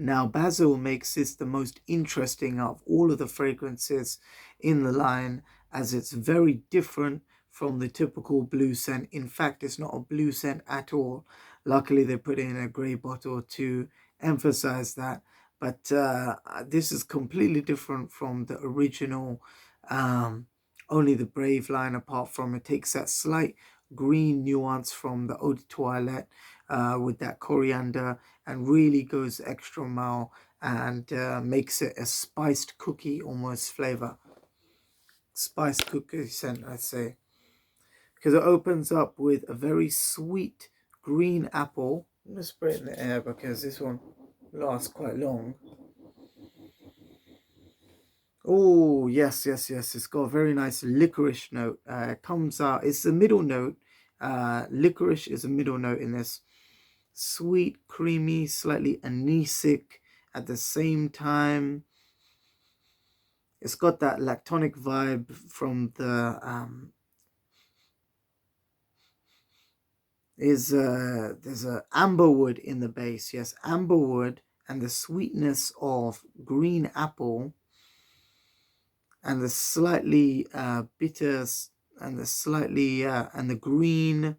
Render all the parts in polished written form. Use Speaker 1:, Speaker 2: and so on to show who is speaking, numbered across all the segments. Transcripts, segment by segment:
Speaker 1: Now, basil makes this the most interesting of all of the fragrances in the line, as it's very different from the typical blue scent. In fact, it's not a blue scent at all. Luckily, they put it in a grey bottle to emphasize that. But this is completely different from the original Only the Brave line, apart from it takes that slight green nuance from the Eau de Toilette with that coriander, and really goes extra mile and makes it a spiced cookie almost flavor. Spiced cookie scent, I'd say. Because it opens up with a very sweet green apple. I'm going to spray it in the air because this one lasts quite long. Oh, yes, yes, yes. It's got a very nice licorice note. It comes out, it's the middle note. Licorice is a middle note in this. Sweet, creamy, slightly anisic at the same time. It's got that lactonic vibe from the there's a amberwood in the base. Yes, amberwood, and the sweetness of green apple, and the slightly bitter, and the slightly and the green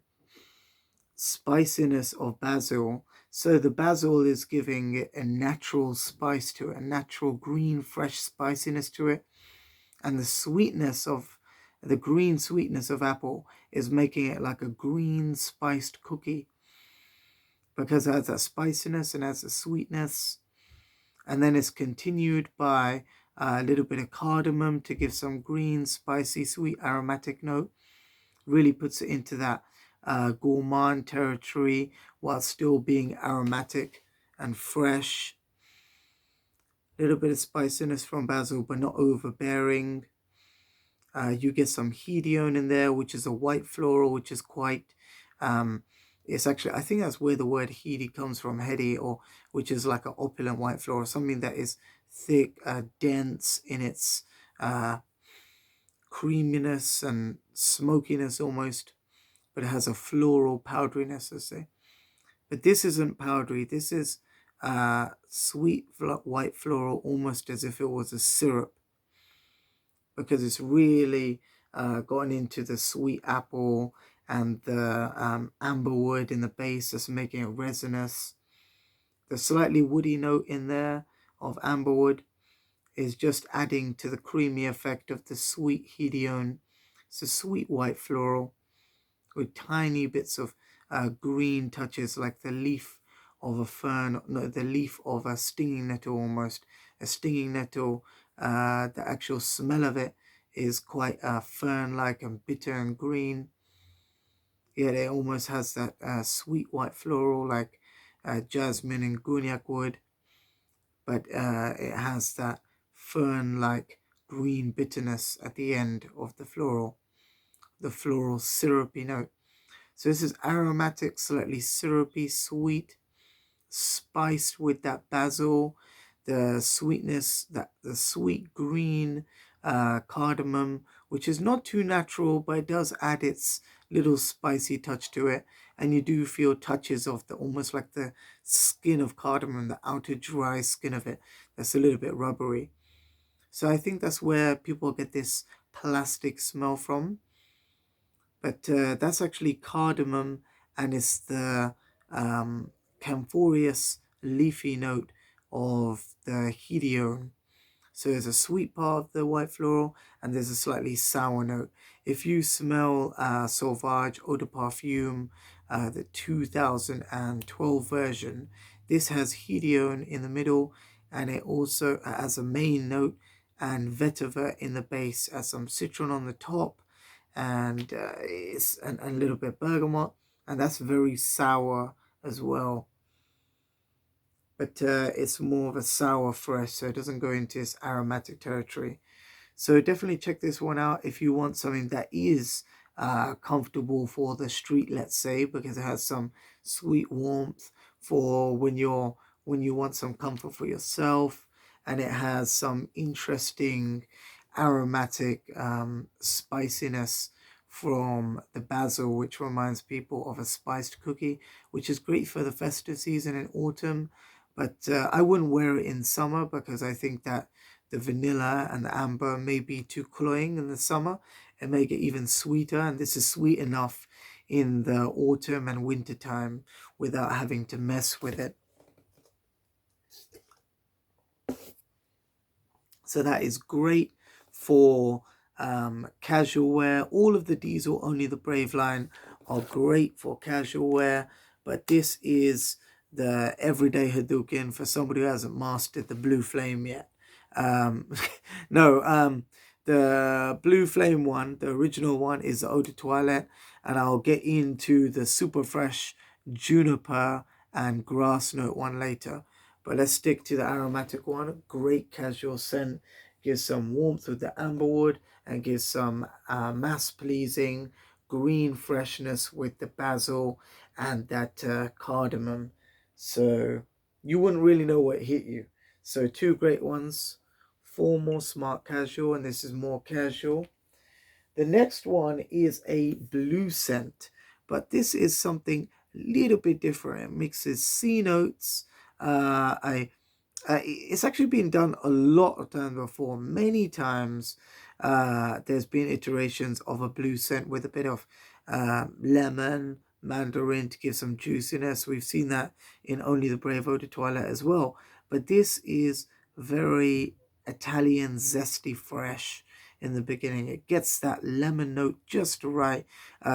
Speaker 1: spiciness of basil. So the basil is giving it a natural spice to it, a natural green fresh spiciness to it, and the sweetness of the green sweetness of apple is making it like a green spiced cookie, because it has that spiciness and has a sweetness. And then it's continued by a little bit of cardamom to give some green spicy sweet aromatic note. Really puts it into that gourmand territory while still being aromatic and fresh. A little bit of spiciness from basil, but not overbearing. You get some hedione in there, which is a white floral, which is quite it's actually, I think that's where the word heady comes from, heady, or which is like an opulent white floral, something that is thick, dense in its creaminess and smokiness almost, but it has a floral powderiness, I say. But this isn't powdery. This is sweet white floral, almost as if it was a syrup, because it's really gotten into the sweet apple and the amberwood in the base, that's making it resinous. The slightly woody note in there of amberwood is just adding to the creamy effect of the sweet hedione. It's a sweet white floral with tiny bits of green touches, like the leaf of a fern, no, the leaf of a stinging nettle almost. A stinging nettle, the actual smell of it is quite fern-like and bitter and green. Yet it almost has that sweet white floral like jasmine and gunyak wood, but it has that fern-like green bitterness at the end of the floral syrupy note. So this is aromatic, slightly syrupy, sweet, spiced with that basil, the sweetness, that the sweet green cardamom, which is not too natural, but it does add its little spicy touch to it. And you do feel touches of the almost like the skin of cardamom, the outer dry skin of it, that's a little bit rubbery. So I think that's where people get this plastic smell from. But that's actually cardamom, and it's the camphorous leafy note of the hedione. So there's a sweet part of the white floral, and there's a slightly sour note. If you smell Sauvage Eau De Parfum, the 2012 version, this has hedione in the middle, and it also has a main note, and vetiver in the base, as some citron on the top, and it's a little bit bergamot, and that's very sour as well. But it's more of a sour fresh, so it doesn't go into its aromatic territory. So definitely check this one out if you want something that is comfortable for the street, let's say, because it has some sweet warmth for when you want some comfort for yourself, and it has some interesting aromatic spiciness from the basil, which reminds people of a spiced cookie, which is great for the festive season in autumn. But I wouldn't wear it in summer because I think that the vanilla and the amber may be too cloying in the summer and make it even sweeter. And this is sweet enough in the autumn and winter time without having to mess with it. So that is great for casual wear. All of the Diesel, only the Brave line are great for casual wear. But this is the everyday Hadouken for somebody who hasn't mastered the Blue Flame yet. Um, no, the Blue Flame one, the original one, is the Eau de Toilette. And I'll get into the super fresh Juniper and Grass Note one later. But let's stick to the aromatic one. Great casual scent. Gives some warmth with the amberwood and gives some mass-pleasing green freshness with the basil and that cardamom. So you wouldn't really know what hit you. So two great ones. Formal, smart, casual, and this is more casual. The next one is a blue scent, but this is something a little bit different. It mixes C notes. It's actually been done a lot of times before. Many times there's been iterations of a blue scent with a bit of lemon, mandarin to give some juiciness. We've seen that in Only the Brave Eau de Toilette as well. But this is very Italian, zesty, fresh in the beginning. It gets that lemon note just right.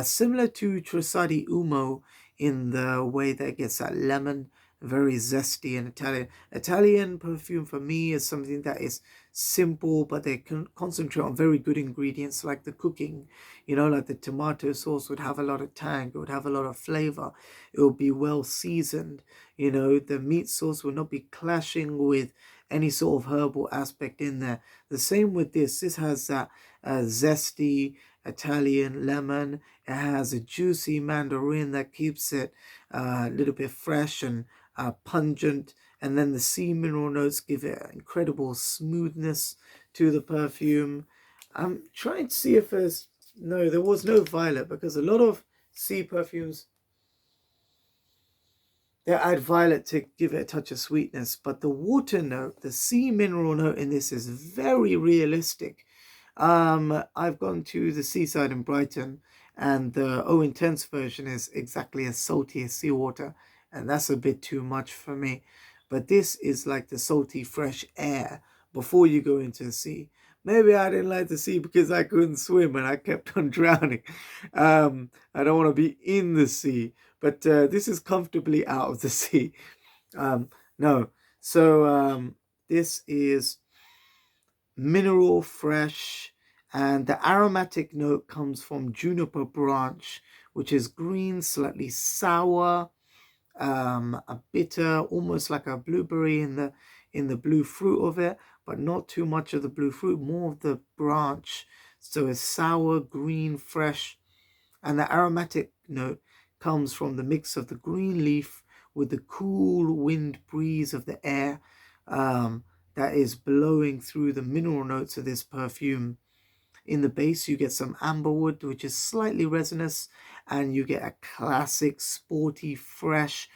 Speaker 1: Similar to Trussardi Umo in the way that it gets that lemon, very zesty and Italian. Italian perfume for me is something that is simple, but they can concentrate on very good ingredients like the cooking. You know, like the tomato sauce would have a lot of tang, it would have a lot of flavor, it would be well seasoned. You know, the meat sauce would not be clashing with any sort of herbal aspect in there. The same with this. This has that zesty Italian lemon. It has a juicy mandarin that keeps it a little bit fresh and pungent, and then the sea mineral notes give it incredible smoothness to the perfume. I'm trying to see if there was no violet, because a lot of sea perfumes, they add violet to give it a touch of sweetness, but the water note, the sea mineral note in this is very realistic. I've gone to the seaside in Brighton, and the O Intense version is exactly as salty as seawater, and that's a bit too much for me. But this is like the salty, fresh air before you go into the sea. Maybe I didn't like the sea because I couldn't swim and I kept on drowning. I don't want to be in the sea, but this is comfortably out of the sea. No, so this is mineral fresh, and the aromatic note comes from juniper branch, which is green, slightly sour, a bitter, almost like a blueberry in the blue fruit of it, but not too much of the blue fruit, more of the branch. So it's sour, green, fresh, and the aromatic note comes from the mix of the green leaf with the cool wind breeze of the air that is blowing through the mineral notes of this perfume. In the base, you get some amberwood, which is slightly resinous, and you get a classic, sporty, fresh,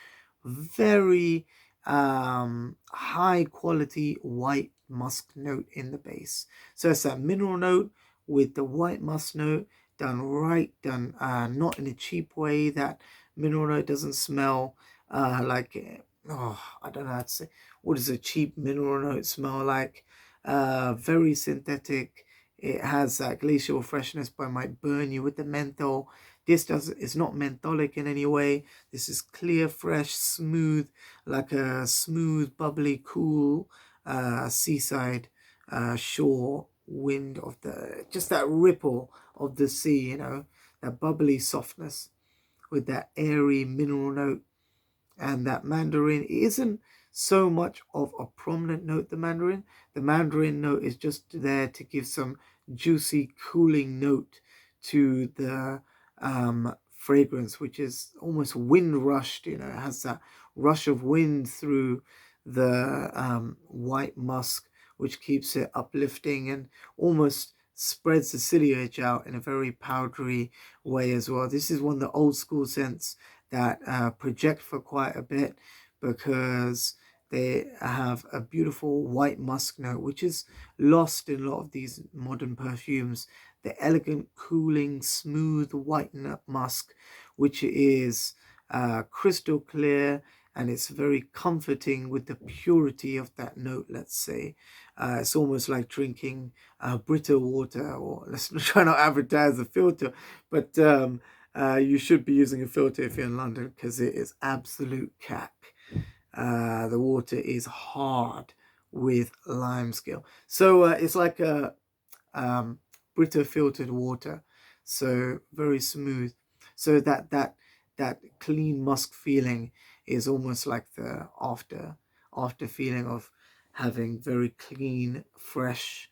Speaker 1: very high quality white musk note in the base. So it's that mineral note with the white musk note done right, done not in a cheap way. That mineral note doesn't smell like, oh, I don't know how to say. What does a cheap mineral note smell like? Very synthetic. It has that glacial freshness, but might burn you with the menthol. It's not mentholic in any way. This is clear, fresh, smooth, like a smooth, bubbly, cool seaside shore wind of just that ripple of the sea, you know, that bubbly softness with that airy mineral note. And that mandarin isn't so much of a prominent note. The mandarin note is just there to give some juicy cooling note to the fragrance, which is almost wind rushed. You know, it has that rush of wind through the white musk, which keeps it uplifting and almost spreads the ciliage out in a very powdery way as well. This is one of the old school scents that project for quite a bit, because They have a beautiful white musk note, which is lost in a lot of these modern perfumes. The elegant, cooling, smooth white musk, which is crystal clear, and it's very comforting with the purity of that note, let's say. It's almost like drinking Brita water, or let's try not advertise a filter, but you should be using a filter if you're in London, because it is absolute cack. The water is hard with lime scale. So it's like a Brita filtered water. So very smooth. So that clean musk feeling is almost like the after feeling of having very clean, fresh,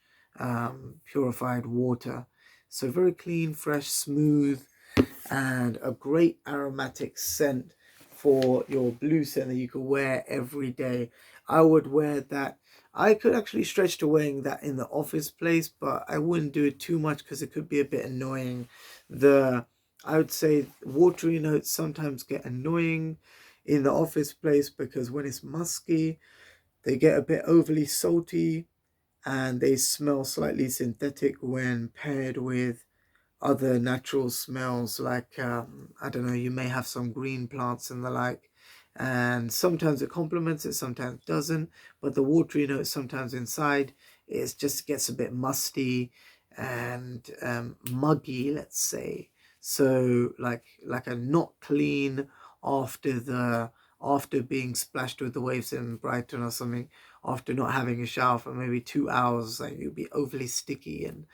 Speaker 1: purified water. So very clean, fresh, smooth, and a great aromatic scent for your blue scent that you could wear every day. I would wear that. I could actually stretch to wearing that in the office place, but I wouldn't do it too much because it could be a bit annoying. I would say watery notes sometimes get annoying in the office place because when it's musky, they get a bit overly salty and they smell slightly synthetic when paired with other natural smells, like I don't know, you may have some green plants and the like, and sometimes it complements it, sometimes it doesn't. But the watery note sometimes inside it just gets a bit musty and muggy, let's say. So like a not clean after the after being splashed with the waves in Brighton or something, after not having a shower for maybe 2 hours, like you'd be overly sticky and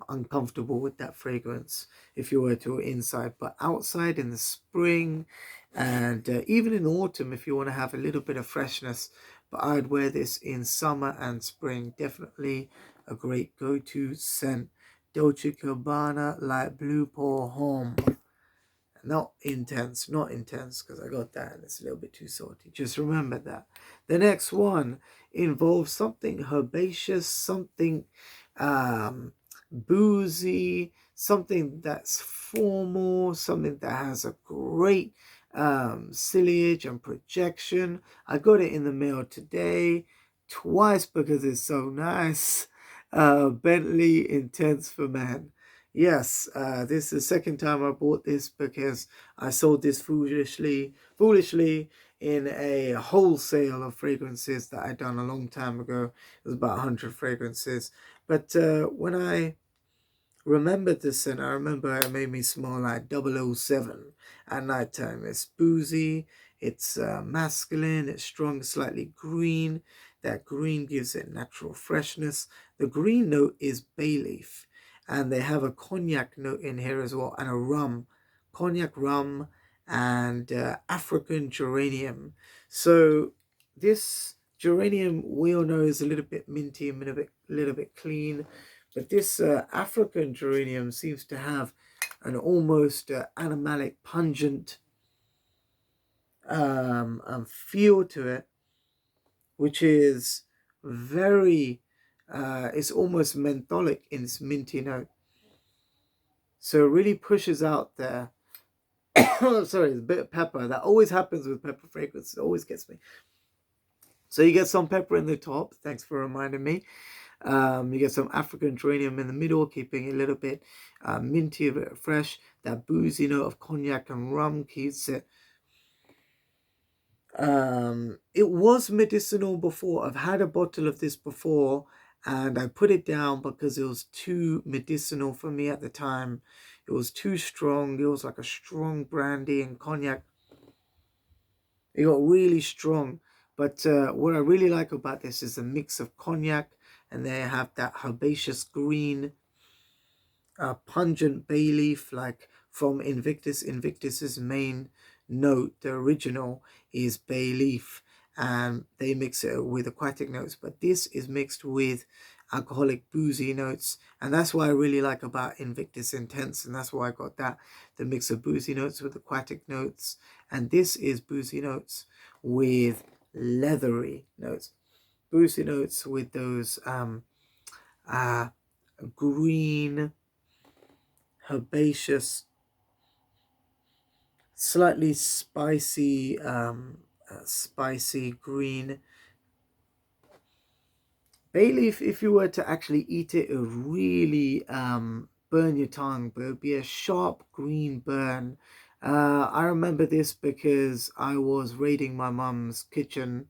Speaker 1: uncomfortable with that fragrance if you were to inside. But outside in the spring and even in autumn, if you want to have a little bit of freshness, but I'd wear this in summer and spring. Definitely a great go-to scent. Dolce Gabbana Light Blue Pour Homme. Not intense, not intense, because I got that and it's a little bit too salty. Just remember that. The next one involves something herbaceous, something boozy, something that's formal, something that has a great sillage and projection. I got it in the mail today, twice because it's so nice. Bentley Intense for Men. Yes, this is the second time I bought this because I sold this foolishly in a wholesale of fragrances that I'd done a long time ago. It was about 100 fragrances. But when I remembered this scent, I remember it made me smell like 007 at night time. It's boozy, it's masculine, it's strong, slightly green. That green gives it natural freshness. The green note is bay leaf, and they have a cognac note in here as well, and a rum, cognac rum, and African geranium. So this geranium we all know is a little bit minty and a little bit clean, but this African geranium seems to have an almost animalic, pungent feel to it, which is very, it's almost mentholic in its minty note. So it really pushes out there. Sorry, a bit of pepper. That always happens with pepper fragrance. It always gets me. So you get some pepper in the top. Thanks for reminding me. You get some African geranium in the middle, keeping it a little bit minty, a bit fresh. That boozy note of cognac and rum keeps it. It was medicinal before. I've had a bottle of this before, and I put it down because it was too medicinal for me at the time. It was too strong. It was like a strong brandy and cognac. It got really strong. But what I really like about this is the mix of cognac, and they have that herbaceous green, pungent bay leaf, like from Invictus. Invictus's main note, the original, is bay leaf, and they mix it with aquatic notes. But this is mixed with alcoholic boozy notes, and that's what I really like about Invictus Intense, and that's why I got that, the mix of boozy notes with aquatic notes. And this is boozy notes with leathery notes, boozy notes with those green, herbaceous, slightly spicy spicy green. Bay leaf, if you were to actually eat it, it would really burn your tongue, but it would be a sharp green burn. I remember this because I was raiding my mum's kitchen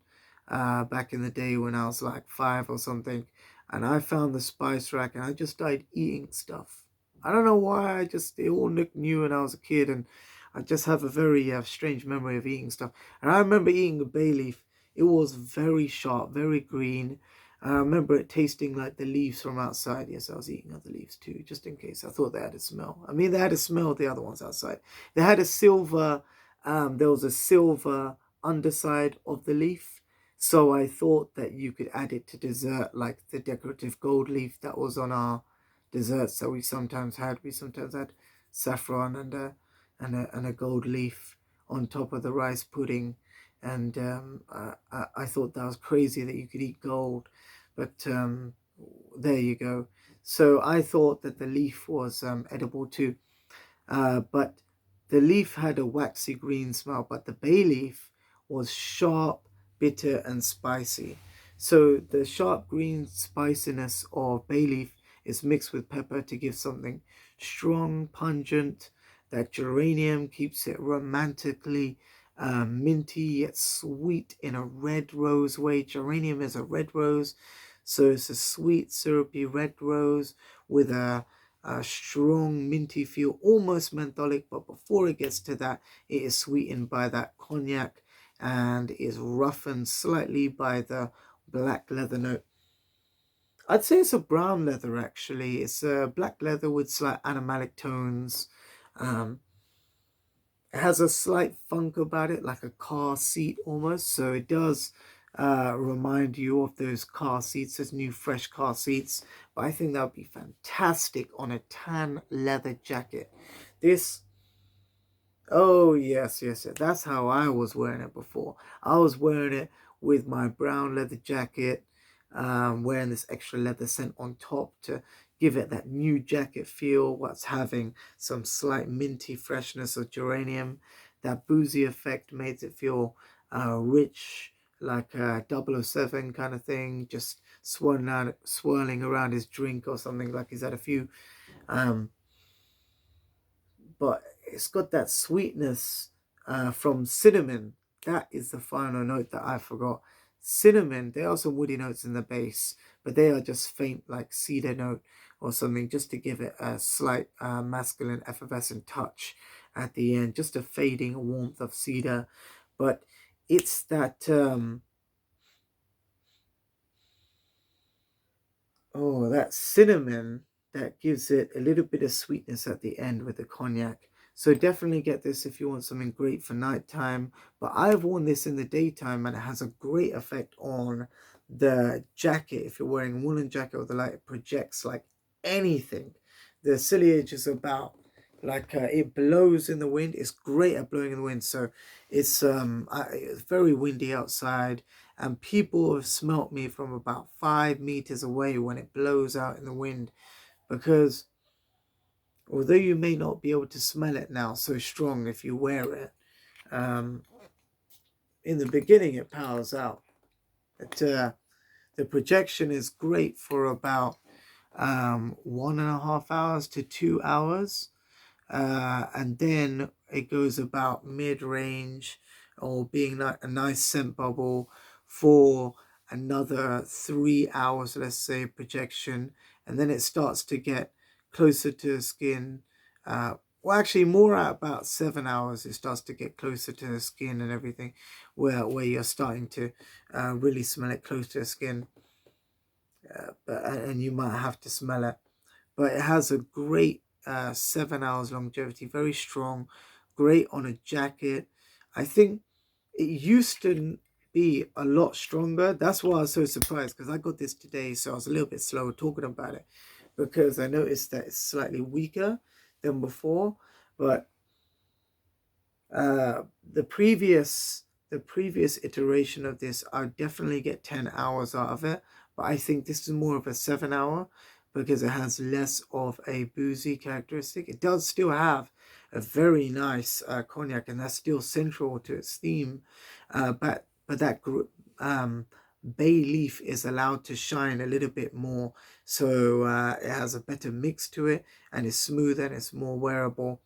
Speaker 1: back in the day when I was like 5 or something, and I found the spice rack and I just started eating stuff. I don't know why, it all looked new when I was a kid, and I just have a very strange memory of eating stuff. And I remember eating a bay leaf. It was very sharp, very green. I remember it tasting like the leaves from outside. Yes, I was eating other leaves too, just in case. I thought they had a smell. I mean, they had a smell, the other ones outside. They had a silver, there was a silver underside of the leaf. So I thought that you could add it to dessert, like the decorative gold leaf that was on our desserts that we sometimes had. We sometimes had saffron and a gold leaf on top of the rice pudding. And I thought that was crazy that you could eat gold. But there you go. So I thought that the leaf was edible too. But the leaf had a waxy green smell, but the bay leaf was sharp, bitter, and spicy. So the sharp green spiciness of bay leaf is mixed with pepper to give something strong, pungent. That geranium keeps it romantically minty yet sweet in a red rose way. Geranium is a red rose, so it's a sweet, syrupy red rose with a strong minty feel, almost mentholic, but before it gets to that, it is sweetened by that cognac and is roughened slightly by the black leather note. I'd say it's a brown leather actually. It's a black leather with slight animalic tones. Um, it has a slight funk about it, like a car seat almost. So it does remind you of those car seats, those new fresh car seats. But I think that would be fantastic on a tan leather jacket. This, oh yes, yes, yes. That's how I was wearing it before. I was wearing it with my brown leather jacket, wearing this extra leather scent on top to give it that new jacket feel, what's having some slight minty freshness of geranium. That boozy effect made it feel rich, like a 007 kind of thing, just swirling around his drink or something, like he's had a few. Um, but it's got that sweetness from cinnamon. That is the final note that I forgot. Cinnamon, there are some woody notes in the base, but they are just faint, like cedar note or something, just to give it a slight masculine effervescent touch at the end, just a fading warmth of cedar. But it's that oh, that cinnamon that gives it a little bit of sweetness at the end with the cognac. So definitely get this if you want something great for nighttime. But I've worn this in the daytime and it has a great effect on the jacket. If you're wearing a woolen jacket with the light, it projects like anything. The ciliage is about like it blows in the wind. It's great at blowing in the wind. So it's very windy outside and people have smelt me from about 5 meters away when it blows out in the wind, because although you may not be able to smell it now so strong if you wear it, um, in the beginning it powers out. The projection is great for about 1.5 hours to 2 hours, and then it goes about mid-range or being like a nice scent bubble for another 3 hours, let's say, projection, and then it starts to get closer to the skin. Well, actually, more at about 7 hours, it starts to get closer to the skin and everything, where you're starting to really smell it close to the skin, and you might have to smell it. But it has a great 7 hours longevity, very strong, great on a jacket. I think it used to be a lot stronger. That's why I was so surprised, because I got this today, so I was a little bit slow talking about it, because I noticed that it's slightly weaker than before. But uh, the previous iteration of this, I definitely get 10 hours out of it, but I think this is more of a 7 hour because it has less of a boozy characteristic. It does still have a very nice cognac, and that's still central to its theme. But that bay leaf is allowed to shine a little bit more, so it has a better mix to it, and it's smooth and it's more wearable.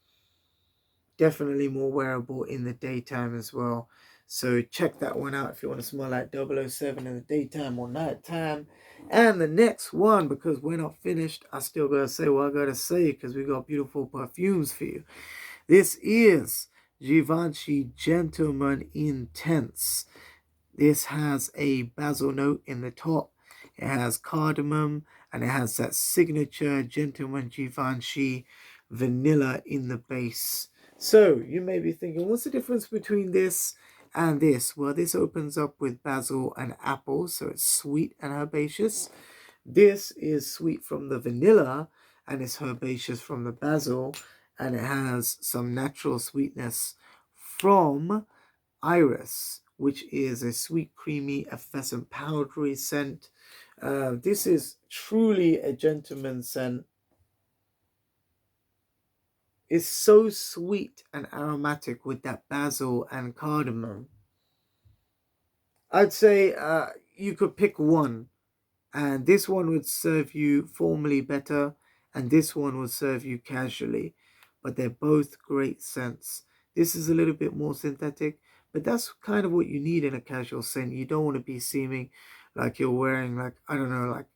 Speaker 1: Definitely more wearable in the daytime as well. So check that one out if you want to smell like 007 in the daytime or nighttime. And the next one, because we're not finished, I still gotta say what I gotta say because we got beautiful perfumes for you. This is Givenchy Gentleman Intense. This has a basil note in the top. It has cardamom, and it has that signature Gentleman Givenchy vanilla in the base. So you may be thinking, what's the difference between this and this? Well, this opens up with basil and apple, so it's sweet and herbaceous. This is sweet from the vanilla, and it's herbaceous from the basil, and it has some natural sweetness from iris, which is a sweet, creamy, effervescent, powdery scent. This is truly a gentleman's scent. It's so sweet and aromatic with that basil and cardamom. I'd say you could pick one, and this one would serve you formally better, and this one would serve you casually. But they're both great scents. This is a little bit more synthetic, but that's kind of what you need in a casual scent. You don't want to be seeming like you're wearing, like, I don't know, like,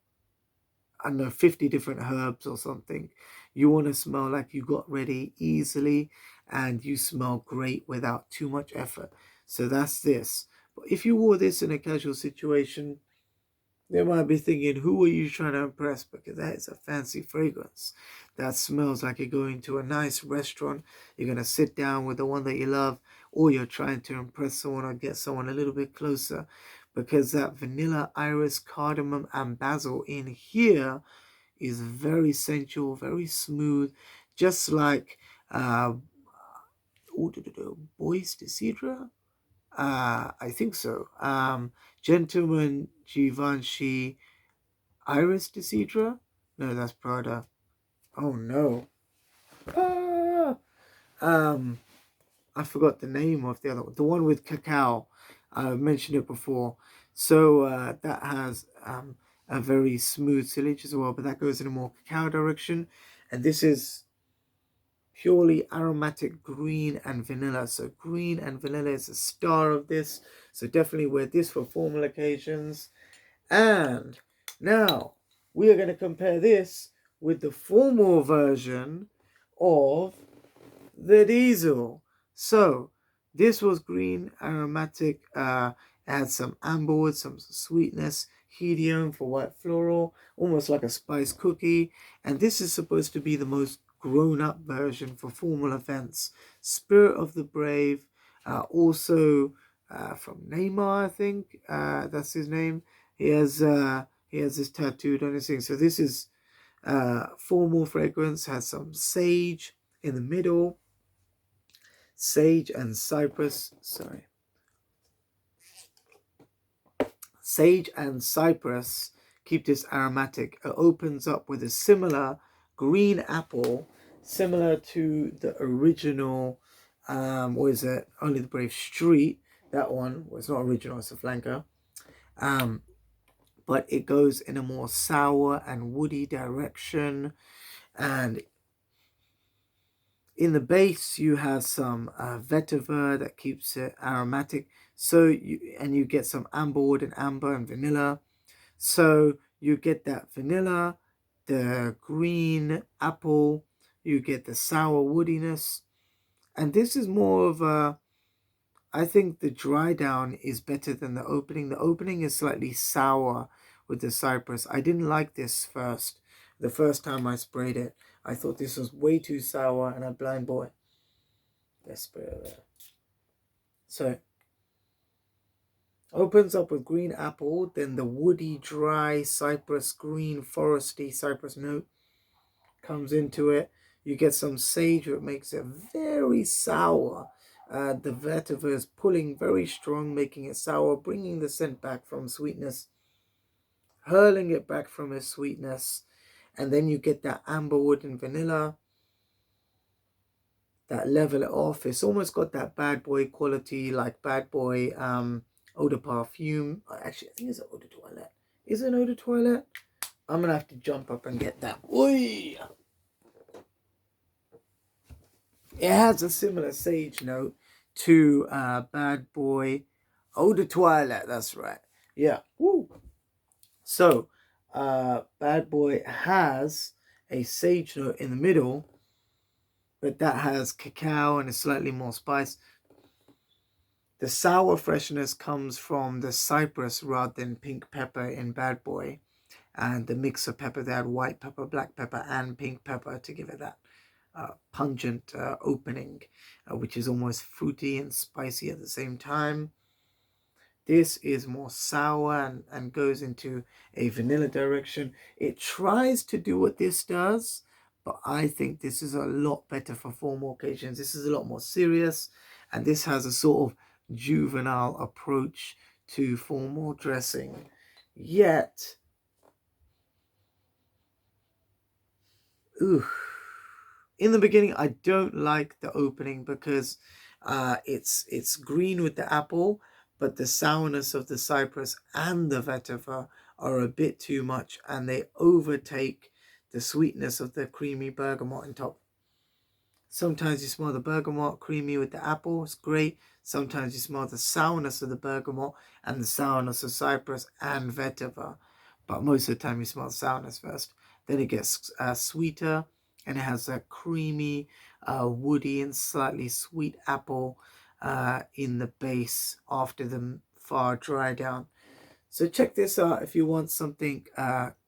Speaker 1: I don't know, 50 different herbs or something. You want to smell like you got ready easily and you smell great without too much effort. So that's this. But if you wore this in a casual situation, they might be thinking, who are you trying to impress? Because that is a fancy fragrance. That smells like you're going to a nice restaurant. You're going to sit down with the one that you love, or you're trying to impress someone or get someone a little bit closer. Because that vanilla, iris, cardamom, and basil in here is very sensual, very smooth, just like Bois de Cidre. I think so. Gentleman Givenchy Iris de Cidre? No, that's Prada. Oh no. Ah! I forgot the name of the other one. The one with cacao. I mentioned it before. So that has a very smooth sillage as well, but that goes in a more cacao direction. And this is purely aromatic green and vanilla. So green and vanilla is the star of this. So definitely wear this for formal occasions. And now we are going to compare this with the formal version of the diesel. So this was green aromatic. It had some amberwood, some sweetness, helium for white floral, almost like a spice cookie. And this is supposed to be the most grown-up version for formal events. Spirit of the Brave, also from Neymar, I think that's his name. He has this tattooed on his thing. So this is formal fragrance. Has some sage in the middle. Sage and cypress. Sorry. Sage and cypress keep this aromatic. It opens up with a similar green apple, similar to the original. What is it? Only the Brave Street. That one was not original. It's a flanker. But it goes in a more sour and woody direction. And in the base, you have some vetiver that keeps it aromatic. So you get some amberwood and amber and vanilla. So you get that vanilla, the green apple, you get the sour woodiness. And this is more of a, I think the dry down is better than the opening. The opening is slightly sour with the cypress. I didn't like this the first time I sprayed it. I thought this was way too sour and I blind bought it. Let's spray it there. So opens up with green apple, then the woody, dry cypress, green, foresty cypress note comes into it. You get some sage, which makes it very sour. The vetiver is pulling very strong, making it sour, bringing the scent back from sweetness, hurling it back from its sweetness. And then you get that amberwood and vanilla. that level it off. It's almost got that bad boy quality, like bad boy Eau de Parfum. Actually, I think it's an Eau de Toilette. Is it an Eau de Toilette? I'm going to have to jump up and get that. Oi! It has a similar sage note to Bad Boy Eau de Toilette. That's right. Yeah. Woo. So, Bad Boy has a sage note in the middle, but that has cacao and is slightly more spice. The sour freshness comes from the cypress rather than pink pepper in Bad Boy. And the mix of pepper, they had white pepper, black pepper, and pink pepper to give it that pungent opening, which is almost fruity and spicy at the same time. This is more sour and goes into a vanilla direction. It tries to do what this does, but I think this is a lot better for formal occasions. This is a lot more serious, and this has a sort of juvenile approach to formal dressing. Yet, in the beginning, I don't like the opening because it's green with the apple, but the sourness of the cypress and the vetiver are a bit too much, and they overtake the sweetness of the creamy bergamot on top. Sometimes you smell the bergamot creamy with the apple, it's great. Sometimes you smell the sourness of the bergamot and the sourness of cypress and vetiver, but most of the time you smell the sourness first. Then it gets sweeter, and it has a creamy, woody and slightly sweet apple in the base after the far dry down. So check this out if you want something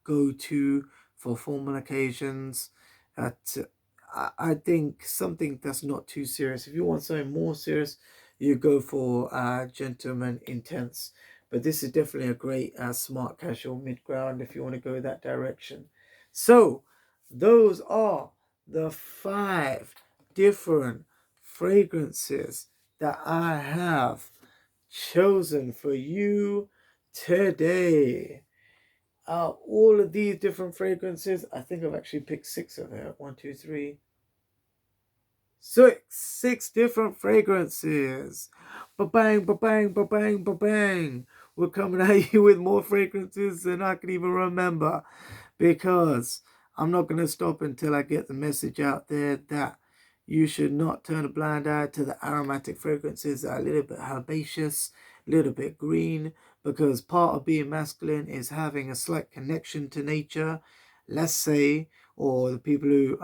Speaker 1: go-to for formal occasions. I think something that's not too serious. If you want something more serious, you go for Gentleman Intense. But this is definitely a great smart casual mid-ground if you want to go that direction. So those are the 5 different fragrances that I have chosen for you today. All of these different fragrances, I think I've actually picked 6 of them. 1, 2, 3, 6 different fragrances. Ba-bang, ba-bang, ba-bang, ba-bang. We're coming at you with more fragrances than I can even remember, because I'm not going to stop until I get the message out there that you should not turn a blind eye to the aromatic fragrances that are a little bit herbaceous, a little bit green, because part of being masculine is having a slight connection to nature, let's say, or the people who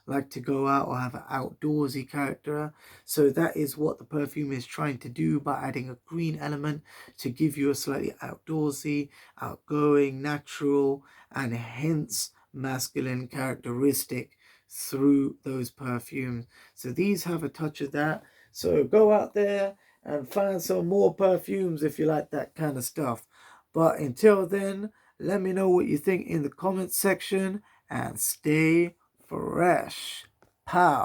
Speaker 1: like to go out or have an outdoorsy character. So that is what the perfume is trying to do by adding a green element to give you a slightly outdoorsy, outgoing, natural, and hence masculine characteristic through those perfumes. So these have a touch of that. So go out there and find some more perfumes if you like that kind of stuff. But until then, let me know what you think in the comments section and stay fresh. Pow.